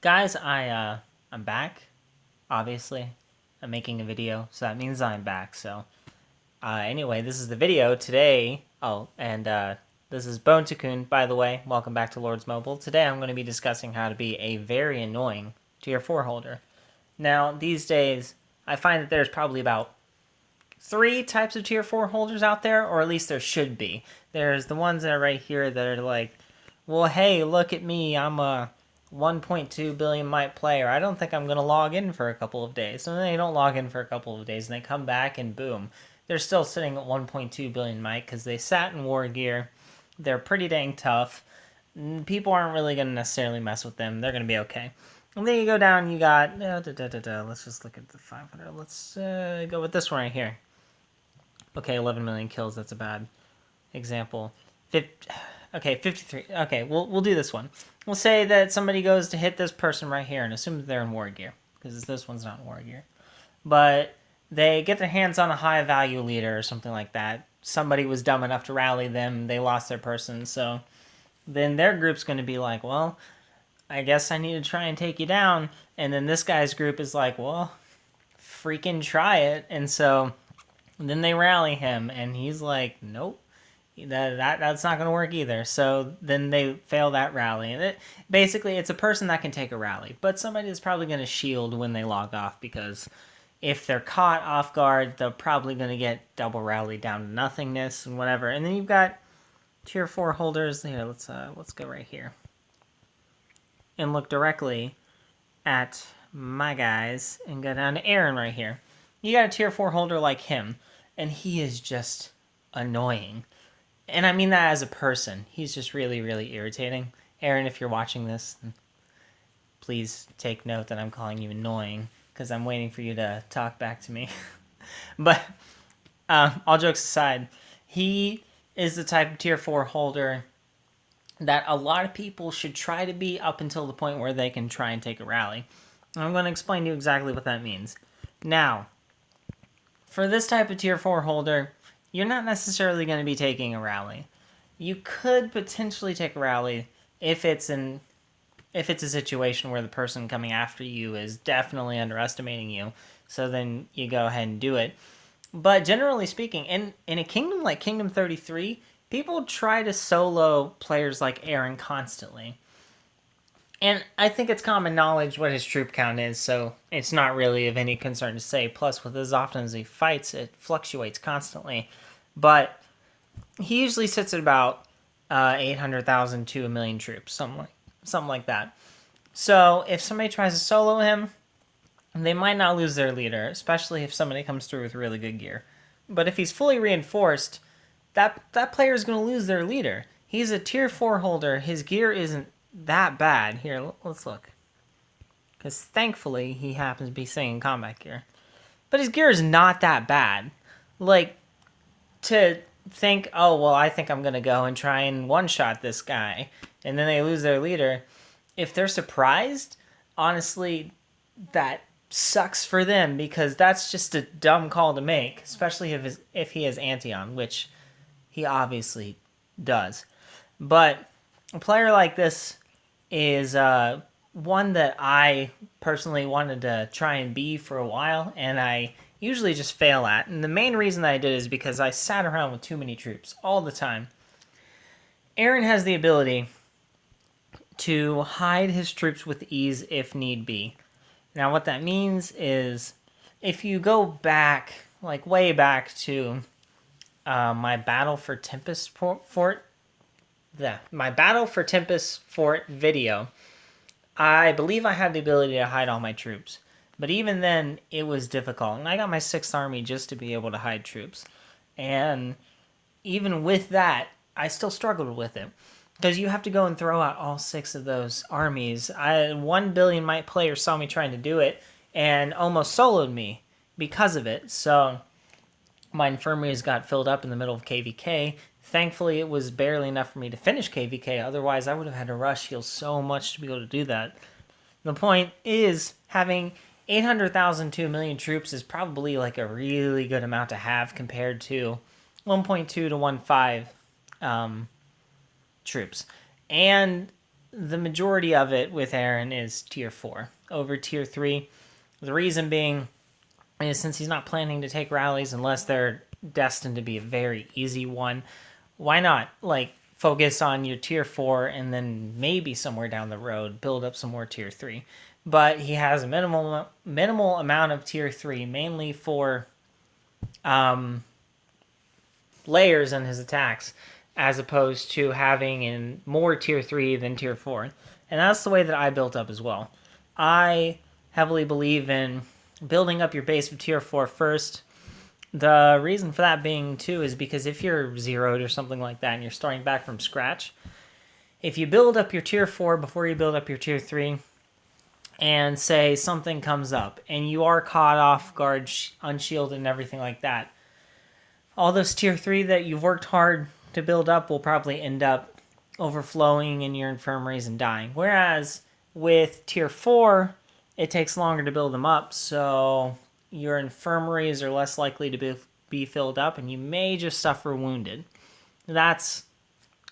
Guys, I'm back. Obviously, I'm making a video, so that means I'm back. So, anyway, this is the video today. Oh, and this is Bone Cocoon, by the way. Welcome back to Lord's Mobile. Today, I'm going to be discussing how to be a very annoying Tier 4 holder. Now, these days, I find that there's probably about 3 types of Tier 4 holders out there, or at least there should be. There's the ones that are right here that are like, well, hey, look at me, I'm a 1.2 billion might player. I don't think I'm going to log in for a couple of days. And then they don't log in for a couple of days, and they come back, and boom, they're still sitting at 1.2 billion might because they sat in war gear. They're pretty dang tough. People aren't really going to necessarily mess with them. They're going to be okay. And then you go down, you got, let's just look at the 500. Let's go with this one right here. Okay, 11 million kills, that's a bad example. 53. Okay, we'll do this one. We'll say that somebody goes to hit this person right here and assume that they're in war gear, because this one's not in war gear. But they get their hands on a high value leader or something like that. Somebody was dumb enough to rally them, they lost their person, so then their group's going to be like, well, I guess I need to try and take you down. And then this guy's group is like, well, freaking try it. And so then they rally him, and he's like, nope. That's not going to work either. So then they fail that rally. And basically, it's a person that can take a rally. But somebody is probably going to shield when they log off, because if they're caught off guard, they're probably going to get double rally down to nothingness and whatever. And then you've got Tier 4 holders. Here, let's go right here. And look directly at my guys and go down to Aaron right here. You got a Tier 4 holder like him, and he is just annoying. And I mean that as a person. He's just really, really irritating. Aaron, if you're watching this, please take note that I'm calling you annoying, because I'm waiting for you to talk back to me. But all jokes aside, he is the type of Tier 4 holder that a lot of people should try to be up until the point where they can try and take a rally. And I'm going to explain to you exactly what that means. Now, for this type of Tier 4 holder, you're not necessarily going to be taking a rally. You could potentially take a rally if it's a situation where the person coming after you is definitely underestimating you. So then you go ahead and do it. But generally speaking, in a kingdom like Kingdom 33, people try to solo players like Aaron constantly. And I think it's common knowledge what his troop count is, so it's not really of any concern to say. Plus, with as often as he fights, it fluctuates constantly. But he usually sits at about 800,000 to 1 million troops, something like that. So if somebody tries to solo him, they might not lose their leader, especially if somebody comes through with really good gear. But if he's fully reinforced, that player is going to lose their leader. He's a Tier 4 holder. His gear isn't that bad. Here, let's look. Because thankfully, he happens to be singing combat gear. But his gear is not that bad. Like, to think, oh, well, I think I'm going to go and try and one-shot this guy, and then they lose their leader. If they're surprised, honestly, that sucks for them, because that's just a dumb call to make, especially if he has Antion, which he obviously does. But a player like this is one that I personally wanted to try and be for a while, and I usually just fail at. And the main reason that I did is because I sat around with too many troops all the time. Aaron has the ability to hide his troops with ease if need be. Now what that means is, if you go back, like way back to my Battle for Tempest Fort, my Battle for Tempest Fort video, I believe I had the ability to hide all my troops. But even then, it was difficult. And I got my 6th army just to be able to hide troops. And even with that, I still struggled with it. Because you have to go and throw out all 6 of those armies. 1 billion might player saw me trying to do it and almost soloed me because of it. So my infirmaries got filled up in the middle of KVK. Thankfully, it was barely enough for me to finish KVK. Otherwise, I would have had to rush heal so much to be able to do that. The point is, having 800,000 to 1 million troops is probably like a really good amount to have compared to 1.2 to 1.5 troops. And the majority of it with Aaron is tier 4 over tier 3. The reason being is since he's not planning to take rallies unless they're destined to be a very easy one, why not focus on your tier 4 and then maybe somewhere down the road build up some more tier 3. But he has a minimal amount of tier 3, mainly for layers in his attacks, as opposed to having in more tier 3 than tier 4. And that's the way that I built up as well. I heavily believe in building up your base of tier 4 first. The reason for that being, too, is because if you're zeroed or something like that and you're starting back from scratch, if you build up your tier 4 before you build up your tier 3, and say something comes up and you are caught off guard, unshielded, and everything like that, all those tier 3 that you've worked hard to build up will probably end up overflowing in your infirmaries and dying. Whereas with tier 4, it takes longer to build them up, so your infirmaries are less likely to be filled up, and you may just suffer wounded. That's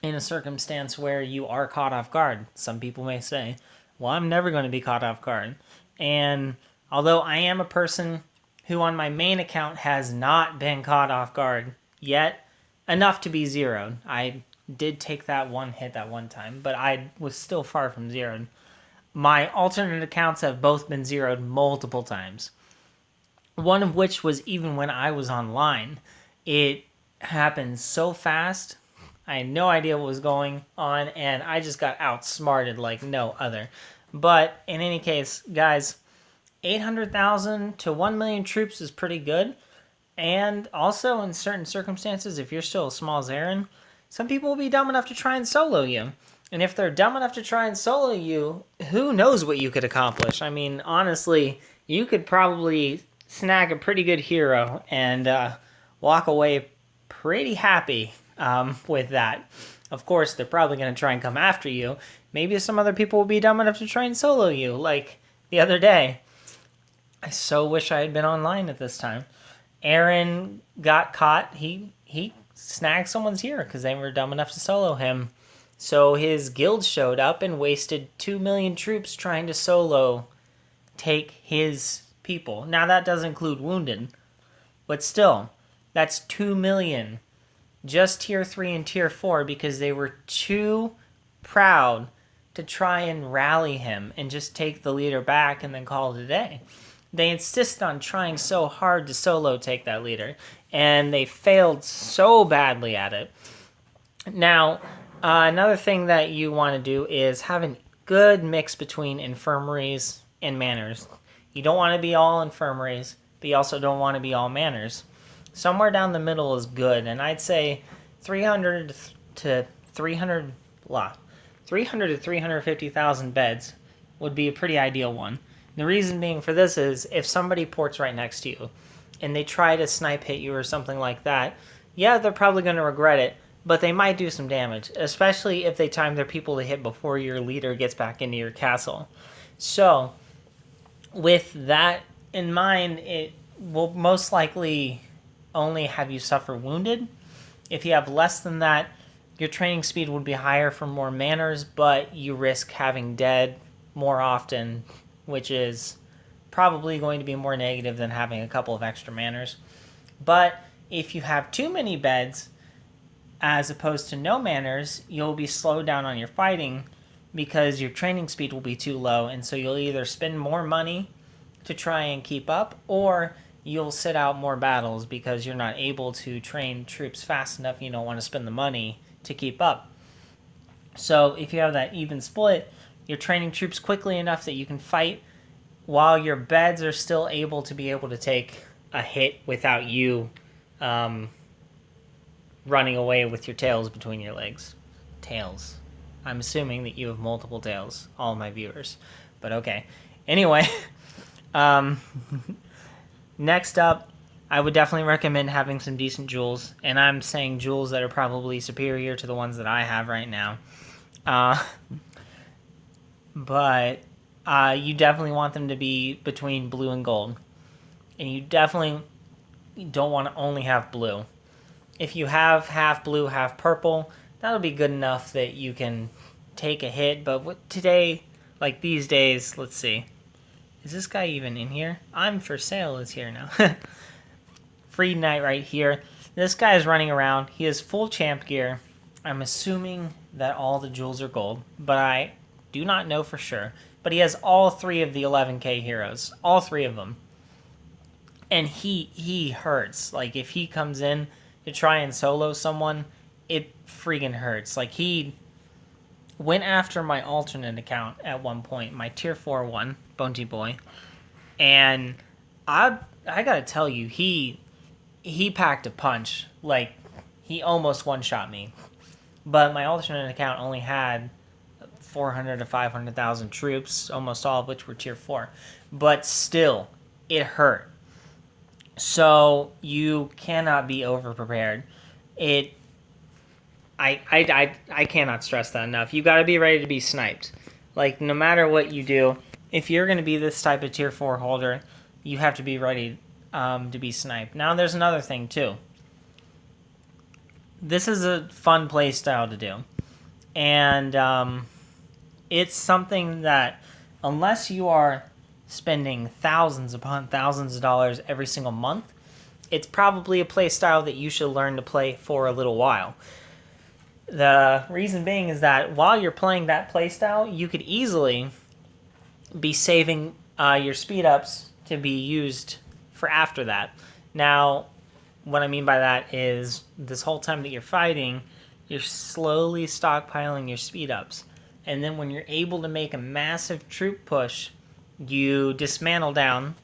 in a circumstance where you are caught off guard. Some people may say, well, I'm never going to be caught off guard. And although I am a person who on my main account has not been caught off guard yet, enough to be zeroed. I did take that one hit that one time, but I was still far from zeroed. My alternate accounts have both been zeroed multiple times. One of which was even when I was online. It happened so fast. I had no idea what was going on, and I just got outsmarted like no other. But in any case, guys, 800,000 to 1 million troops is pretty good. And also, in certain circumstances, if you're still as small as Aaron, some people will be dumb enough to try and solo you. And if they're dumb enough to try and solo you, who knows what you could accomplish? I mean, honestly, you could probably snag a pretty good hero and walk away pretty happy with that. Of course, they're probably going to try and come after you. Maybe some other people will be dumb enough to try and solo you, like the other day. I so wish I had been online at this time. Aaron got caught. He snagged someone's hero because they were dumb enough to solo him. So his guild showed up and wasted 2 million troops trying to solo take his people. Now that does include wounded, but still, that's 2 million. Just tier 3 and tier 4 because they were too proud to try and rally him and just take the leader back and then call it a day. They insisted on trying so hard to solo take that leader, and they failed so badly at it. Now, another thing that you want to do is have a good mix between infirmaries and manors. You don't want to be all infirmaries, but you also don't want to be all manors. Somewhere down the middle is good, and I'd say 300 to 350,000 beds would be a pretty ideal one. The reason being for this is if somebody ports right next to you and they try to snipe hit you or something like that, yeah, they're probably going to regret it, but they might do some damage, especially if they time their people to hit before your leader gets back into your castle. So, with that in mind, it will most likely only have you suffer wounded. If you have less than that, your training speed would be higher for more manors, but you risk having dead more often, which is probably going to be more negative than having a couple of extra manors. But if you have too many beds, as opposed to no manors, you'll be slowed down on your fighting because your training speed will be too low, and so you'll either spend more money to try and keep up, or you'll sit out more battles because you're not able to train troops fast enough. You don't want to spend the money to keep up. So if you have that even split, you're training troops quickly enough that you can fight while your beds are still able to take a hit without you running away with your tails between your legs. Tails. I'm assuming that you have multiple tails, all my viewers. But okay. Anyway, next up, I would definitely recommend having some decent jewels. And I'm saying jewels that are probably superior to the ones that I have right now. But you definitely want them to be between blue and gold. And you definitely don't want to only have blue. If you have half blue, half purple, that'll be good enough that you can take a hit, but today, like these days, let's see. Is this guy even in here? I'm for sale is here now. Free Knight right here. This guy is running around. He has full champ gear. I'm assuming that all the jewels are gold, but I do not know for sure. But he has all 3 of the 11k heroes. All 3 of them. And he hurts. Like, if he comes in to try and solo someone, it freaking hurts. Like, he went after my alternate account at one point, my tier 4 one, Bounty Boy. And I gotta tell you, he packed a punch. Like, he almost one-shot me. But my alternate account only had 400 to 500,000 troops, almost all of which were tier 4. But still, it hurt. So you cannot be over-prepared. I cannot stress that enough. You got to be ready to be sniped. Like, no matter what you do, if you're going to be this type of tier 4 holder, you have to be ready to be sniped. Now, there's another thing, too. This is a fun playstyle to do. And it's something that, unless you are spending thousands upon thousands of dollars every single month, it's probably a playstyle that you should learn to play for a little while. The reason being is that while you're playing that playstyle, you could easily be saving your speed ups to be used for after that. Now, what I mean by that is this whole time that you're fighting, you're slowly stockpiling your speed ups. And then when you're able to make a massive troop push, you dismantle down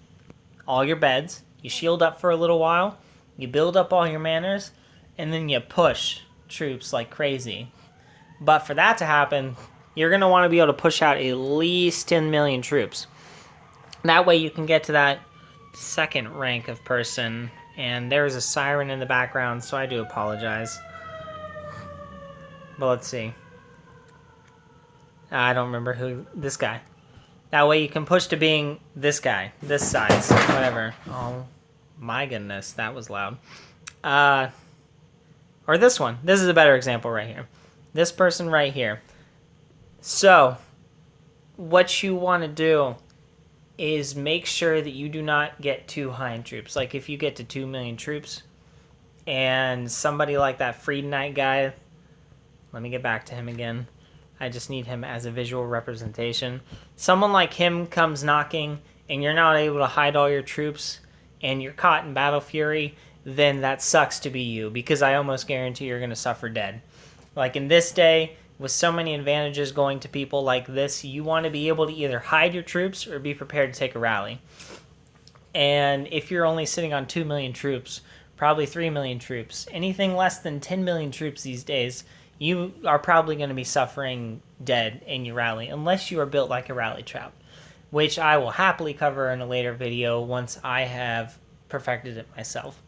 all your beds, you shield up for a little while, you build up all your manners, and then you push troops like crazy. But for that to happen, you're going to want to be able to push out at least 10 million troops. That way you can get to that second rank of person. And there's a siren in the background, so I do apologize. But let's see. I don't remember who, this guy. That way you can push to being this guy, this size, whatever. Oh my goodness, that was loud. Or this one. This is a better example right here. This person right here. So, what you want to do is make sure that you do not get too high in troops. Like, if you get to 2 million troops, and somebody like that Free Knight guy, let me get back to him again. I just need him as a visual representation. Someone like him comes knocking, and you're not able to hide all your troops, and you're caught in Battle Fury, then that sucks to be you, because I almost guarantee you're going to suffer dead. Like in this day, with so many advantages going to people like this, you want to be able to either hide your troops or be prepared to take a rally. And if you're only sitting on 2 million troops, probably 3 million troops, anything less than 10 million troops these days, you are probably going to be suffering dead in your rally, unless you are built like a rally trap, which I will happily cover in a later video once I have perfected it myself.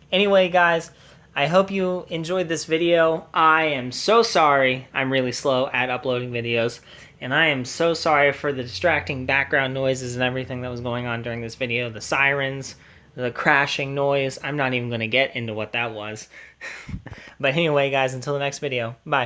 Anyway, guys, I hope you enjoyed this video. I am so sorry I'm really slow at uploading videos, and I am so sorry for the distracting background noises and everything that was going on during this video. The sirens, the crashing noise. I'm not even going to get into what that was. But anyway, guys, until the next video, bye.